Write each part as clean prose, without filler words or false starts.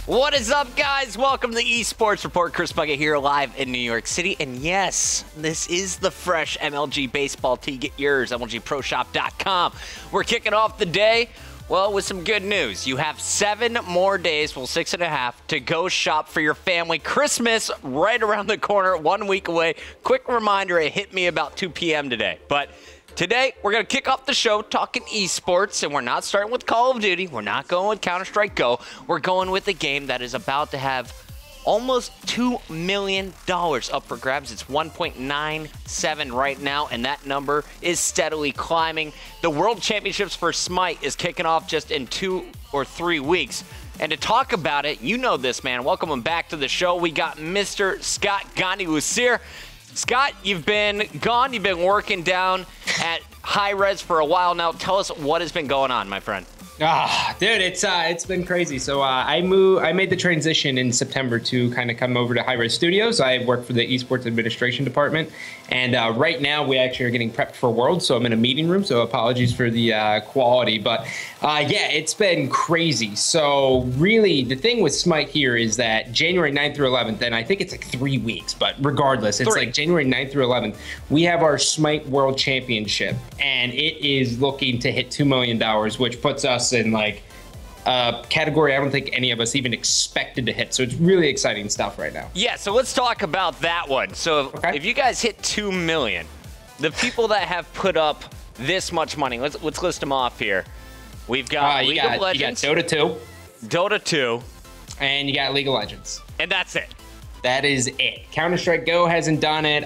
What is up, guys? Welcome to the eSports Report. Chris Bucket here, live in New York City. And yes, this is the fresh MLG baseball tee. Get yours, MLGProShop.com. We're kicking off the day, well, with some good news. You have 7 more days, well, 6.5, to go shop for your family. Christmas right around the corner, 1 week away. Quick reminder, it hit me about 2 p.m. today. But today, we're going to kick off the show talking esports, and we're not starting with Call of Duty. We're not going with Counter-Strike Go. We're going with a game that is about to have almost $2 million up for grabs. It's 1.97 right now, and that number is steadily climbing. The World Championships for Smite is kicking off just in 2 or 3 weeks. And to talk about it, you know this, man. Welcome him back to the show. We got Mr. Scott Gandhi here. Scott, you've been gone. You've been working down at high res for a while now. Tell us what has been going on, my friend. Dude, it's been crazy. So I made the transition in September to kind of come over to High Res Studios. I work for the eSports administration department, and right now we actually are getting prepped for Worlds. So I'm in a meeting room. So apologies for the quality, but yeah, it's been crazy. So really, the thing with Smite here is that January 9th through 11th, and I think it's like 3 weeks, but regardless, it's like January 9th through 11th. We have our Smite World Championship, and it is looking to hit $2 million, which puts us in like a category I don't think any of us even expected to hit. So it's really exciting stuff right now. Yeah, so let's talk about that one. So if you guys hit 2 million, the people that have put up this much money, let's list them off here. We've got League of Legends. You got Dota 2. And you got League of Legends. And that's it. That is it. Counter-Strike Go hasn't done it.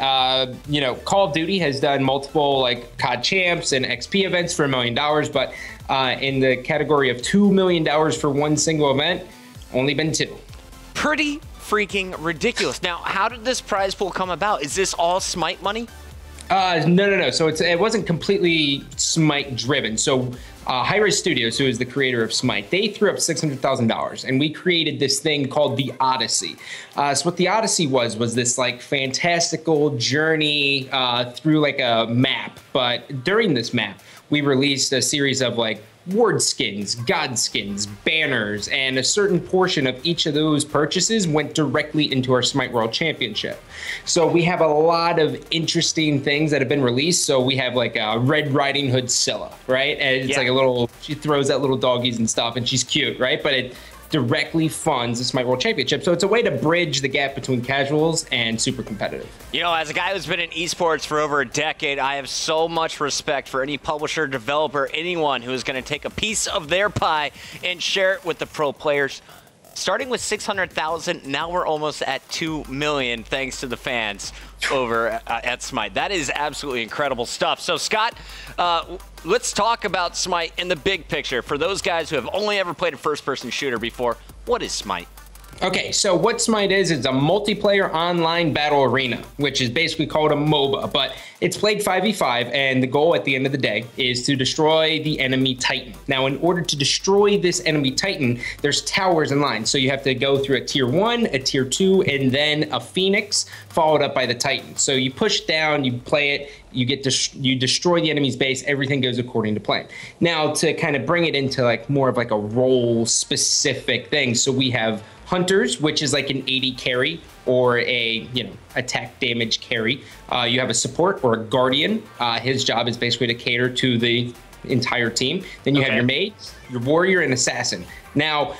You know, Call of Duty has done multiple like COD Champs and XP events for $1 million, but in the category of $2 million for one single event, only been 2. Pretty freaking ridiculous. Now, how did this prize pool come about? Is this all Smite money? No. So it wasn't completely Smite driven. So High Res Studios, who is the creator of Smite, they threw up $600,000, and we created this thing called the Odyssey. So what the Odyssey was this like fantastical journey through like a map. But during this map, we released a series of like ward skins, god skins, banners, and a certain portion of each of those purchases went directly into our Smite World Championship. So we have a lot of interesting things that have been released. So we have like a Red Riding Hood Scylla, right? And it's like a little, she throws out little doggies and stuff, and she's cute, right? But it directly funds the Smite World Championship. So it's a way to bridge the gap between casuals and super competitive. You know, as a guy who's been in esports for over a decade, I have so much respect for any publisher, developer, anyone who is going to take a piece of their pie and share it with the pro players. Starting with 600,000, now we're almost at 2 million thanks to the fans over at Smite. That is absolutely incredible stuff. So, Scott, let's talk about Smite in the big picture. For those guys who have only ever played a first-person shooter before, what is Smite? Okay, so what Smite is a multiplayer online battle arena, which is basically called a MOBA, but it's played 5v5, and the goal at the end of the day is to destroy the enemy Titan. Now, in order to destroy this enemy Titan, there's towers in line, so you have to go through a tier 1, a tier 2, and then a Phoenix, followed up by the Titan. So you push down, you play it, you destroy the enemy's base, everything goes according to plan. Now, to kind of bring it into like more of like a role specific thing, so we have Hunters, which is like an 80 carry or a, you know, attack damage carry. You have a support or a guardian. His job is basically to cater to the entire team. Then you have your mage, your warrior, and assassin. Now,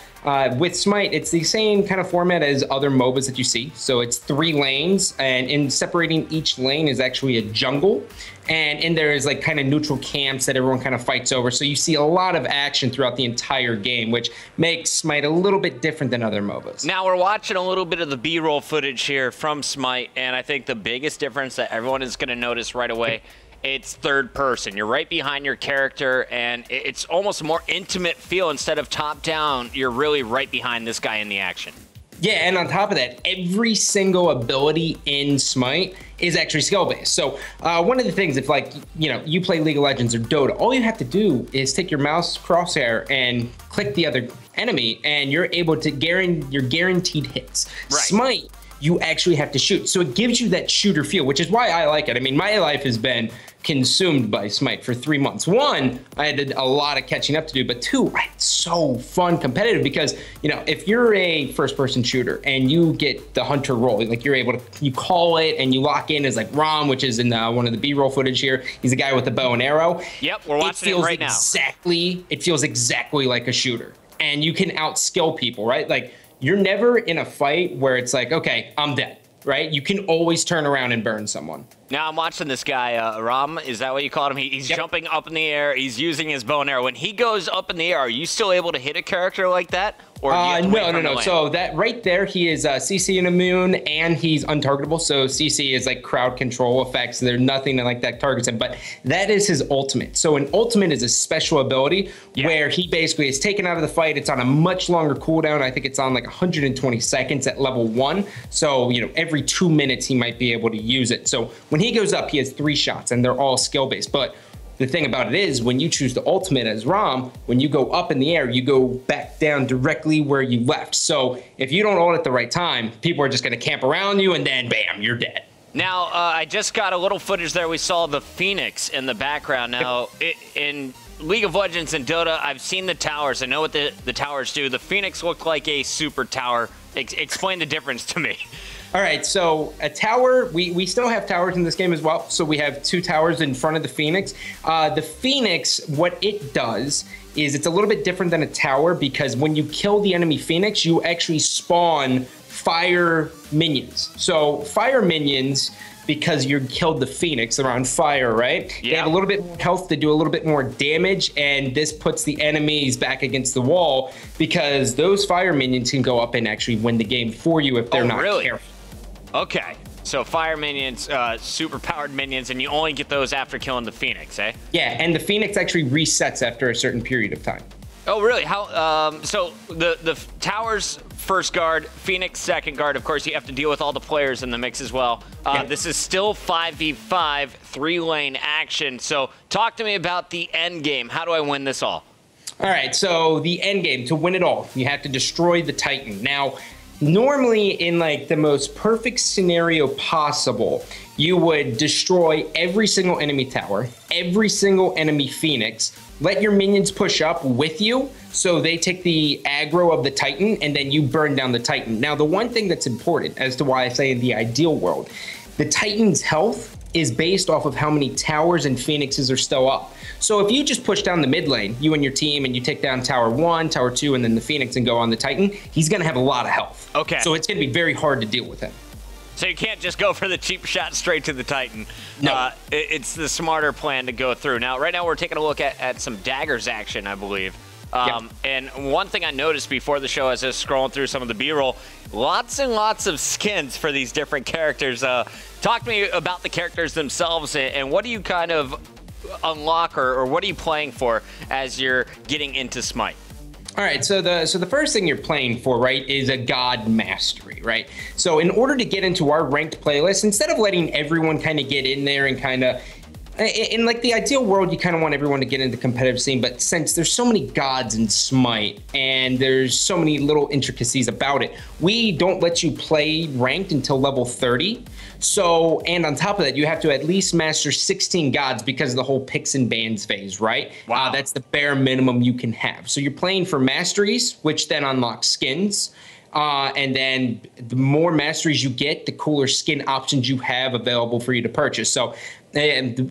with Smite, it's the same kind of format as other MOBAs that you see. So it's 3 lanes, and in separating each lane is actually a jungle. And in there is like kind of neutral camps that everyone kind of fights over. So you see a lot of action throughout the entire game, which makes Smite a little bit different than other MOBAs. Now we're watching a little bit of the B-roll footage here from Smite, and I think the biggest difference that everyone is going to notice right away, it's third person. You're right behind your character, and it's almost a more intimate feel. Instead of top down, you're really right behind this guy in the action. Yeah, and on top of that, every single ability in Smite is actually skill-based. So one of the things, if like, you know, you play League of Legends or Dota, all you have to do is take your mouse crosshair and click the other enemy, and you're able to you're guaranteed hits. Right. Smite, you actually have to shoot. So it gives you that shooter feel, which is why I like it. I mean, my life has been consumed by Smite for 3 months. One, I had a lot of catching up to do, but two, it's so fun competitive because, you know, if you're a first-person shooter and you get the hunter role, like you're able to, you call it and you lock in as like Rom, which is in one of the B-roll footage here. He's a guy with the bow and arrow. Yep, we're watching it right now. It feels exactly like a shooter, and you can outskill people, right? Like you're never in a fight where it's like, okay, I'm dead. Right? You can always turn around and burn someone. Now I'm watching this guy, Ram, is that what you called him? He's jumping up in the air. He's using his bow and arrow. When he goes up in the air, are you still able to hit a character like that? Or no. So that right there, he is CC and immune, and he's untargetable. So CC is like crowd control effects. There's nothing like that targets him, but that is his ultimate. So an ultimate is a special ability where he basically is taken out of the fight. It's on a much longer cooldown. I think it's on like 120 seconds at level 1. So, you know, every 2 minutes he might be able to use it. So when he goes up, he has 3 shots, and they're all skill-based. But the thing about it is, when you choose the ultimate as Rom, when you go up in the air, you go back down directly where you left. So if you don't ult at the right time, people are just going to camp around you, and then bam, you're dead. Now, I just got a little footage there. We saw the Phoenix in the background. Now, in League of Legends and Dota, I've seen the towers. I know what the towers do. The Phoenix looked like a super tower. Explain the difference to me. All right, so a tower, we still have towers in this game as well. So we have 2 towers in front of the Phoenix. The Phoenix, what it does is it's a little bit different than a tower because when you kill the enemy Phoenix, you actually spawn fire minions. So fire minions, because you killed the Phoenix, they're on fire, right? Yeah. They have a little bit more health to do a little bit more damage, and this puts the enemies back against the wall because those fire minions can go up and actually win the game for you if they're not careful. Okay, so fire minions, super powered minions, and you only get those after killing the Phoenix, eh? Yeah, and the Phoenix actually resets after a certain period of time. Oh, really? How? So the towers first guard, Phoenix second guard. Of course, you have to deal with all the players in the mix as well. This is still 5v5, 3-lane action. So talk to me about the end game. How do I win this all? All right, so the end game, to win it all, you have to destroy the Titan. Now, normally in like the most perfect scenario possible, you would destroy every single enemy tower, every single enemy Phoenix, let your minions push up with you so they take the aggro of the Titan, and then you burn down the Titan. Now, the one thing that's important as to why I say in the ideal world, the Titan's health is based off of how many towers and Phoenixes are still up. So if you just push down the mid lane, you and your team, and you take down Tower 1, Tower 2, and then the Phoenix and go on the Titan, he's going to have a lot of health. Okay. So it's going to be very hard to deal with him. So you can't just go for the cheap shot straight to the Titan. No. It's the smarter plan to go through. Now, right now we're taking a look at some daggers action, I believe. And one thing I noticed before the show as I was scrolling through some of the B-roll, lots and lots of skins for these different characters. Talk to me about the characters themselves, and what do you kind of unlock, or what are you playing for as you're getting into Smite? All right, so the first thing you're playing for, right, is a God Mastery, right? So in order to get into our ranked playlist, instead of letting everyone kind of get in there and kind of, in like the ideal world, you kind of want everyone to get into the competitive scene, but since there's so many gods in Smite and there's so many little intricacies about it, we don't let you play ranked until level 30. So, and on top of that, you have to at least master 16 gods because of the whole picks and bans phase, right? Wow. That's the bare minimum you can have. So you're playing for masteries, which then unlocks skins. And then the more masteries you get, the cooler skin options you have available for you to purchase. So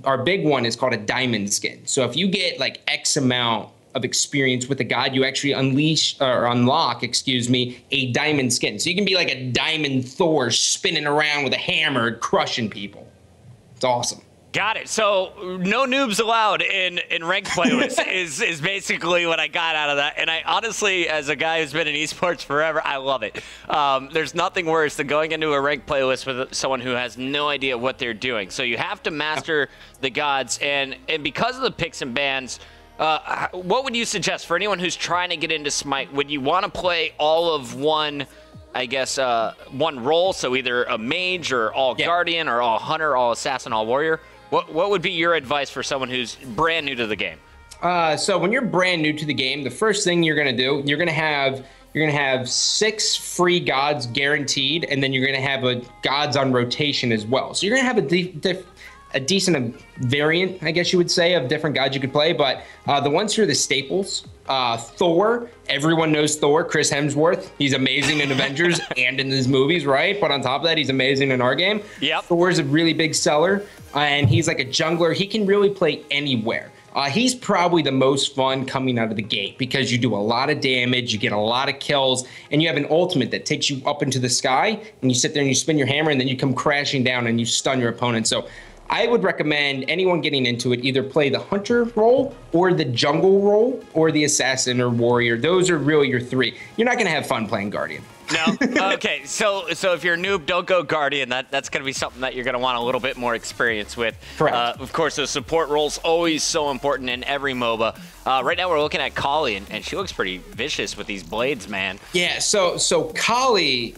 our big one is called a diamond skin. So if you get like X amount of experience with a god, you actually unlock, a diamond skin. So you can be like a diamond Thor spinning around with a hammer crushing people. It's awesome. Got it. So no noobs allowed in ranked playlists is basically what I got out of that. And I honestly, as a guy who's been in esports forever, I love it. There's nothing worse than going into a ranked playlist with someone who has no idea what they're doing. So you have to master the gods, and because of the picks and bans, what would you suggest for anyone who's trying to get into Smite? Would you want to play all of one, I guess, one role? So either a mage or all guardian or all hunter, all assassin, all warrior? What would be your advice for someone who's brand new to the game? So when you're brand new to the game, the first thing you're gonna do, you're gonna have 6 free gods guaranteed, and then you're gonna have gods on rotation as well. So you're gonna have a decent variant, I guess you would say, of different gods you could play. But the ones who are the staples, Thor, everyone knows Thor, Chris Hemsworth. He's amazing in Avengers and in his movies, right? But on top of that, he's amazing in our game. Yep. Thor's a really big seller, and he's like a jungler. He can really play anywhere. He's probably the most fun coming out of the gate because you do a lot of damage, you get a lot of kills, and you have an ultimate that takes you up into the sky, and you sit there and you spin your hammer, and then you come crashing down and you stun your opponent. So I would recommend anyone getting into it either play the hunter role or the jungle role or the assassin or warrior. Those are really your three. You're not going to have fun playing Guardian. No? Okay, so if you're a noob, don't go Guardian. That's going to be something that you're going to want a little bit more experience with. Correct. Of course, the support role's always so important in every MOBA. Right now we're looking at Kali, and she looks pretty vicious with these blades, man. Yeah, so Kali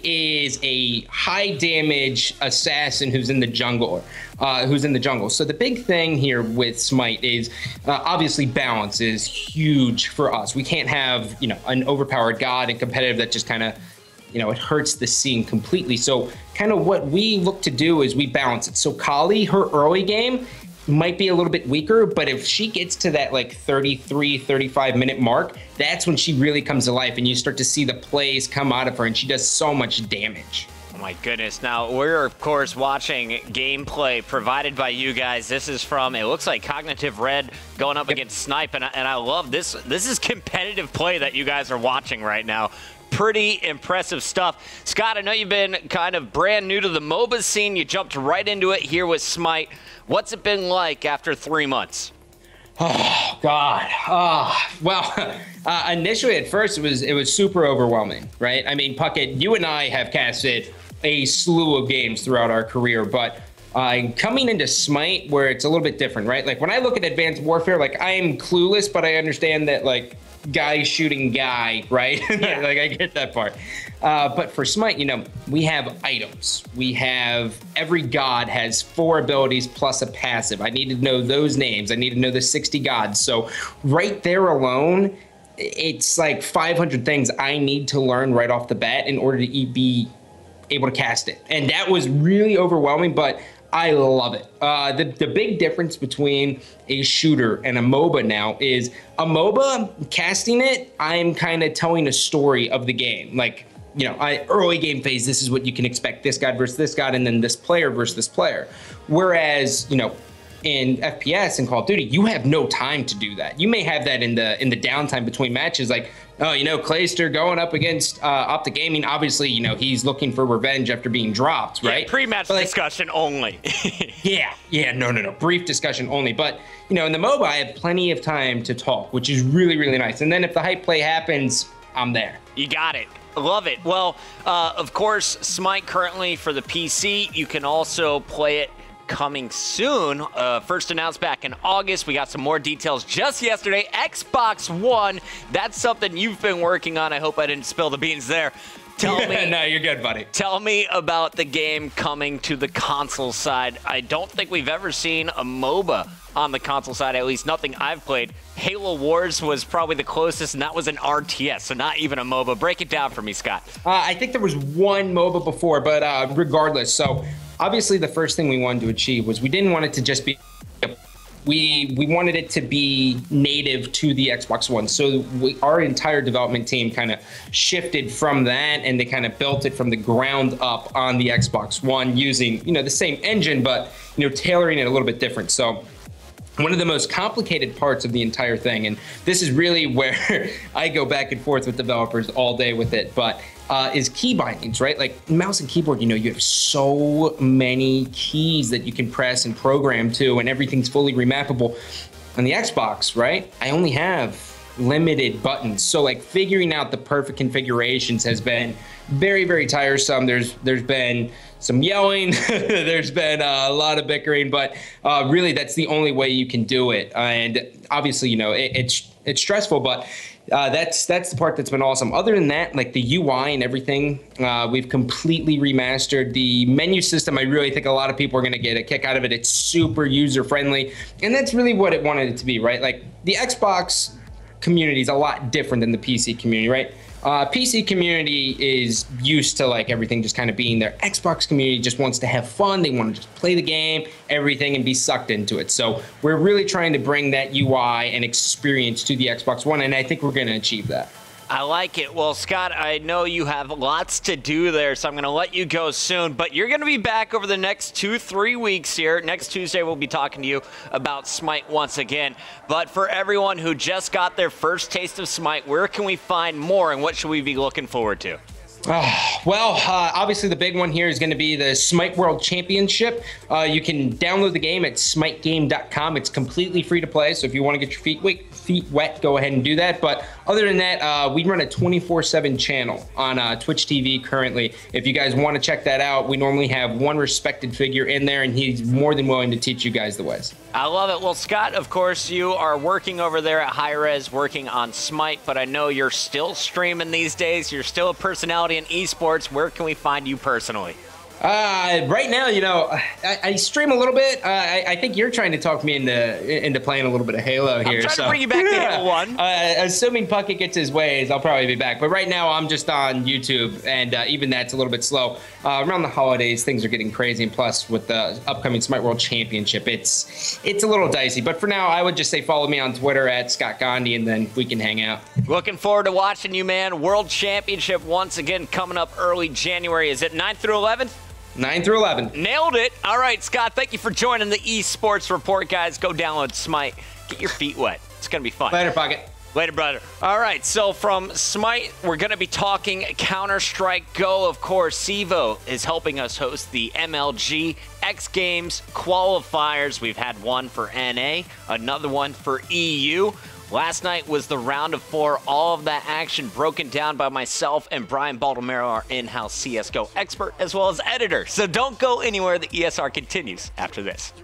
is a high damage assassin who's in the jungle. So the big thing here with Smite is obviously balance is huge for us. We can't have, an overpowered god and competitive that just kind of, it hurts the scene completely. So kind of what we look to do is we balance it. So Kali, her early game might be a little bit weaker, but if she gets to that like 33, 35 minute mark, that's when she really comes to life and you start to see the plays come out of her and she does so much damage. Oh my goodness. Now, we're, of course, watching gameplay provided by you guys. This is from, it looks like Cognitive Red going up against Snipe, and I love this. This is competitive play that you guys are watching right now. Pretty impressive stuff. Scott, I know you've been kind of brand new to the MOBA scene. You jumped right into it here with Smite. What's it been like after 3 months? Oh God. Well, initially at first it was super overwhelming, right? I mean, Puckett, you and I have casted a slew of games throughout our career, but coming into Smite where it's a little bit different, right? Like when I look at Advanced Warfare, like I am clueless, but I understand that like guy shooting guy, right? Yeah. Like I get that part. But for Smite, we have items. We have, every god has 4 abilities plus a passive. I need to know those names. I need to know the 60 gods. So right there alone, it's like 500 things I need to learn right off the bat in order to be able to cast it. And that was really overwhelming, but I love it. The big difference between a shooter and a MOBA now is a MOBA, casting it, I'm kind of telling a story of the game. Like, early game phase, this is what you can expect, this god versus this god, and then this player versus this player. Whereas, in FPS and Call of Duty, you have no time to do that. You may have that in the downtime between matches, like, Clayster going up against Optic Gaming. Obviously, he's looking for revenge after being dropped, right? Yeah, pre-match discussion only. No. Brief discussion only. But, in the MOBA, I have plenty of time to talk, which is really, really nice. And then if the hype play happens, I'm there. You got it. Love it. Well, of course, Smite currently for the PC. You can also play it coming soon. First announced back in August. We got some more details just yesterday. Xbox One. That's something you've been working on. I hope I didn't spill the beans there. Tell me. No, you're good, buddy. Tell me about the game coming to the console side. I don't think we've ever seen a MOBA on the console side, at least nothing I've played. Halo Wars was probably the closest, and that was an RTS, so not even a MOBA. Break it down for me, Scott. I think there was one MOBA before, but regardless. So obviously the first thing we wanted to achieve was we didn't want it to just be, we wanted it to be native to the Xbox One. So our entire development team kind of shifted from that, and they kind of built it from the ground up on the Xbox One using, the same engine, but, tailoring it a little bit different. So one of the most complicated parts of the entire thing, and this is really where I go back and forth with developers all day with it, but is key bindings, right? Like mouse and keyboard, you have so many keys that you can press and program to, and everything's fully remappable. On the Xbox, right, I only have limited buttons. So like figuring out the perfect configurations has been very, very tiresome. There's been some yelling, there's been a lot of bickering, but really that's the only way you can do it. And obviously, it's stressful, but that's the part that's been awesome. Other than that, like the UI and everything, we've completely remastered the menu system. I really think a lot of people are going to get a kick out of it. It's super user friendly, and that's really what it wanted it to be, right? Like the Xbox community is a lot different than the PC community, right? PC community is used to like everything just kind of being there. Xbox community just wants to have fun. They want to just play the game, everything, and be sucked into it. So we're really trying to bring that UI and experience to the Xbox One, and I think we're going to achieve that. I like it. Well, Scott, I know you have lots to do there, so I'm going to let you go soon. But you're going to be back over the next 2-3 weeks here. Next Tuesday, we'll be talking to you about Smite once again. But for everyone who just got their first taste of Smite, where can we find more, and what should we be looking forward to? Obviously the big one here is going to be the Smite World Championship. You can download the game at smitegame.com. It's completely free to play, so if you want to get your feet wet, go ahead and do that. But other than that, we run a 24/7 channel on Twitch TV currently. If you guys want to check that out, we normally have one respected figure in there, and he's more than willing to teach you guys the ways. I love it. Well, Scott, of course, you are working over there at High Res, working on Smite, but I know you're still streaming these days. You're still a personality in esports. Where can we find you personally? Right now, you know, I stream a little bit. I think you're trying to talk me into playing a little bit of Halo here. I'm trying to bring you back to Halo 1. Assuming Puckett gets his ways, I'll probably be back. But right now, I'm just on YouTube, and even that's a little bit slow. Around the holidays, things are getting crazy, and plus with the upcoming Smite World Championship, it's a little dicey. But for now, I would just say follow me on Twitter at Scott Gandhi, and then we can hang out. Looking forward to watching you, man. World Championship once again coming up early January. Is it 9th through 11th? 9 through 11. Nailed it. All right, Scott, thank you for joining the Esports Report, guys. Go download Smite. Get your feet wet. It's going to be fun. Later, Puckett. Later, brother. All right, so from Smite, we're going to be talking Counter-Strike Go. Of course, Sivo is helping us host the MLG X Games qualifiers. We've had one for NA, another one for EU. Last night was the round of 4. All of that action broken down by myself and Brian Baldomero, our in-house CSGO expert, as well as editor. So don't go anywhere. The ESR continues after this.